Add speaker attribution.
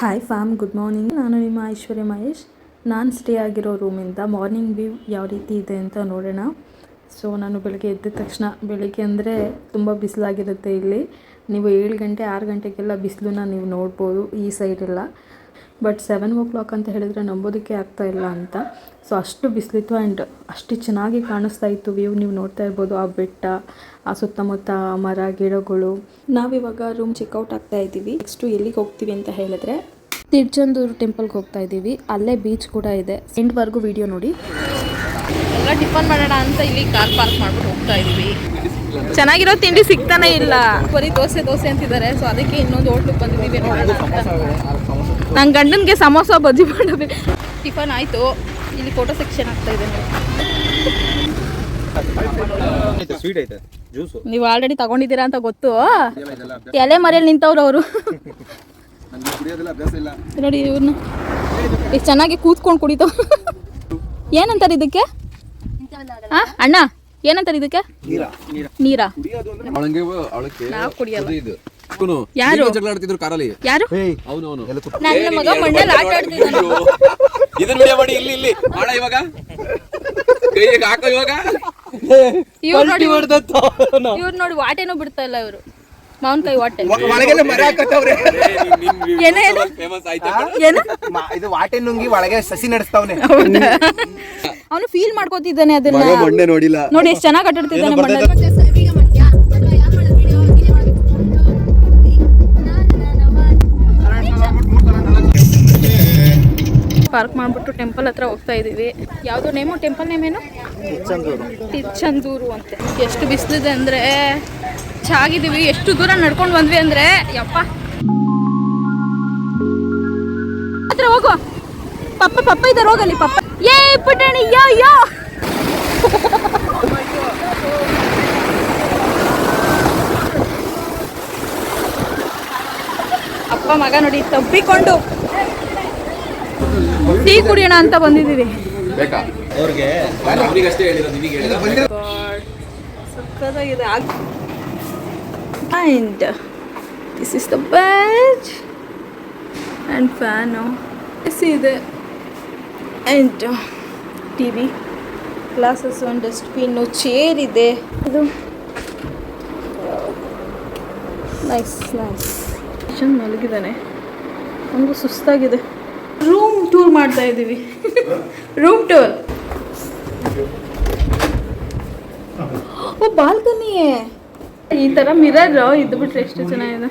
Speaker 1: Hi fam, good morning. ನಾನು ನಿಮ್ಮ ಐಶ್ವರ್ಯ ಮಹೇಶ್. ನಾನು ಸ್ಟೇ ಆಗಿರೋ ರೂಮಿಂದ ಮಾರ್ನಿಂಗ್ ವ್ಯೂ ಯಾವ ರೀತಿ ಇದೆ ಅಂತ ನೋಡೋಣ. ಸೊ ನಾನು ಬೆಳಗ್ಗೆ ಎದ್ದ ತಕ್ಷಣ, ಬೆಳಿಗ್ಗೆ ಅಂದರೆ ತುಂಬ ಬಿಸಿಲಾಗಿರುತ್ತೆ ಇಲ್ಲಿ. ನೀವು 7 ಗಂಟೆ 6 ಗಂಟೆಗೆಲ್ಲ ಬಿಸಿಲನ್ನ ನೀವು ನೋಡ್ಬೋದು ಈ ಸೈಡೆಲ್ಲ. ಬಟ್ 7 o'clock ಅಂತ ಹೇಳಿದರೆ ನಂಬೋದಕ್ಕೆ ಆಗ್ತಾ ಇಲ್ಲ ಅಂತ. ಸೊ ಅಷ್ಟು ಬಿಸಿಲಿತ್ತು ಆ್ಯಂಡ್ ಅಷ್ಟು ಚೆನ್ನಾಗಿ ಕಾಣಿಸ್ತಾ ಇತ್ತು ವ್ಯೂ. ನೀವು ನೋಡ್ತಾ ಇರ್ಬೋದು ಆ ಬೆಟ್ಟ, ಆ ಸುತ್ತಮುತ್ತ ಮರ ಗಿಡಗಳು. ನಾವಿವಾಗ ರೂಮ್ ಚೆಕ್ಔಟ್ ಆಗ್ತಾ ಇದ್ದೀವಿ. ನೆಕ್ಸ್ಟು ಎಲ್ಲಿಗೆ ಹೋಗ್ತೀವಿ ಅಂತ ಹೇಳಿದ್ರೆ ತಿರುಚೆಂದೂರು ಟೆಂಪಲ್ಗೆ ಹೋಗ್ತಾ ಇದ್ದೀವಿ. ಅಲ್ಲೇ ಬೀಚ್ ಕೂಡ ಇದೆ. ಎಂಡ್ವರೆಗೂ ವಿಡಿಯೋ ನೋಡಿ.
Speaker 2: ಎಲ್ಲ ಟಿಫನ್ ಮಾಡೋಣ ಅಂತ ಇಲ್ಲಿ ಕಾರ್ ಪಾರ್ಕ್ ಮಾಡ್ಬಿಟ್ಟು ಹೋಗ್ತಾ ಇದೀವಿ. ಚೆನ್ನಾಗಿರೋ ತಿಂಡಿ ಸಿಗ್ತಾನೆ ಇಲ್ಲ, ಬರೀ ದೋಸೆ ದೋಸೆ ಅಂತಿದ್ದಾರೆ. ಸೊ ಅದಕ್ಕೆ ಇನ್ನೊಂದು ಹೋಟ್ಲಿಗೆ ಬಂದಿದ್ದೀವಿ ನೋಡೋಣ ಅಂತ. ನನ್ನ ಗಂಡನಿಗೆ ಸಮೋಸ ಬಜ್ಜಿ ಮಾಡಬೇಕು. ಟಿಫನ್ ಆಯಿತು, ಇಲ್ಲಿ ಫೋಟೋ ಸೆಕ್ಷನ್ ಆಗ್ತಾ ಇದೆ. ನೀವು ಆಲ್ರೆಡಿ ತಗೊಂಡಿದ್ದೀರಾ ಅಂತ ಗೊತ್ತು. ಎಲೆ ಮರೆಯಲ್ಲಿ ನಿಂತವ್ರು ಅವರು. ನೋಡಿ ಇವ್ರನ್ನ ಎಷ್ಟು ಚೆನ್ನಾಗಿ ಕೂತ್ಕೊಂಡು ಕುಡಿತಾವ. ಏನಂತಾರೆ ಇದಕ್ಕೆ? ಅಣ್ಣ ಏನಂತಾರೆ ಇದಕ್ಕೆ? ನೀರಾ? ನಾವು ಕುಡಿಯಲ್ಲ. ಯಾರು ಯಾರು? ನನ್ನ ಮಗ ಮಣ್ಣಲ್ಲಿ ಆಟ ಆಡ್ತಿದ್ದಾನೆ. ಇವ್ರು ನೋಡಿ ವಾಟೆನೂ ಬಿಡ್ತಾ ಇಲ್ಲ. ಇವರು ಮಾವಿನಕಾಯಿ ವಾಟೆ
Speaker 3: ವಾಟೆ ನುಂಗಿ ಒಳಗೆ ಸಸಿ ನಡೆಸ್ತಾವನೆ.
Speaker 2: ಅವನು ಫೀಲ್ ಮಾಡ್ಕೋತಿದ್ದಾನೆ ಅದನ್ನ. ನೋಡಿ ಎಷ್ಟು ಚೆನ್ನಾಗಿ ಆಟಾಡ್ತಿದ್ದಾನೆ ಮಣ್ಣಲ್ಲಿ. ಪಾರ್ಕ್ ಮಾಡ್ಬಿಟ್ಟು ಟೆಂಪಲ್ ಹತ್ರ ಹೋಗ್ತಾ ಇದೀವಿ. ಯಾವ್ದು ನೇಮು? ಟೆಂಪಲ್ ನೇಮ್ ಏನು? ತಿರುಚೆಂದೂರು ಅಂತೆ. ಎಷ್ಟು ಬಿಸಿಲಿದೆ ಅಂದ್ರೆ ಚಾಗಿದ್ದೀವಿ. ಎಷ್ಟು ದೂರ ನಡ್ಕೊಂಡು ಬಂದ್ವಿ ಅಂದ್ರೆ ಯಪ್ಪ. ಹತ್ರ ಹೋಗು. ಪಪ್ಪ ಇದ್ದಾರೆ, ಹೋಗಲಿ ಪಪ್ಪ. ಏ ಪುಟಾಣಿ, ಯೋ ಯೋ. ಅಪ್ಪ ಮಗ ನೋಡಿ ತಬ್ಬಿಕೊಂಡು ಟೀ ಕುಡಿಯೋಣ ಅಂತ ಬಂದಿದ್ದೀವಿ. ಸಕ್ಕತ್ತಾಗಿದೆ. And this is the bed and fan. AC ಇದೆ and TV, glasses, ಒಂದು ಡಸ್ಟ್ಬಿನ್, ಚೇರ್ ಇದೆ. ಇದು ನೈಸ್ ಕಿಚನ್ ಮಲಗಿದ್ದಾನೆ. ನಮಗೂ ಸುಸ್ತಾಗಿದೆ. ರೂಮ್ ಟೂರ್ ಮಾಡ್ತಾ ಇದ್ದೀವಿ. Room tour. Oh balcony. ಈ ಥರ ಮಿರರ್ ಇದು ಬಿಟ್ರೆ ಎಷ್ಟು ಚೆನ್ನಾಗಿದೆ.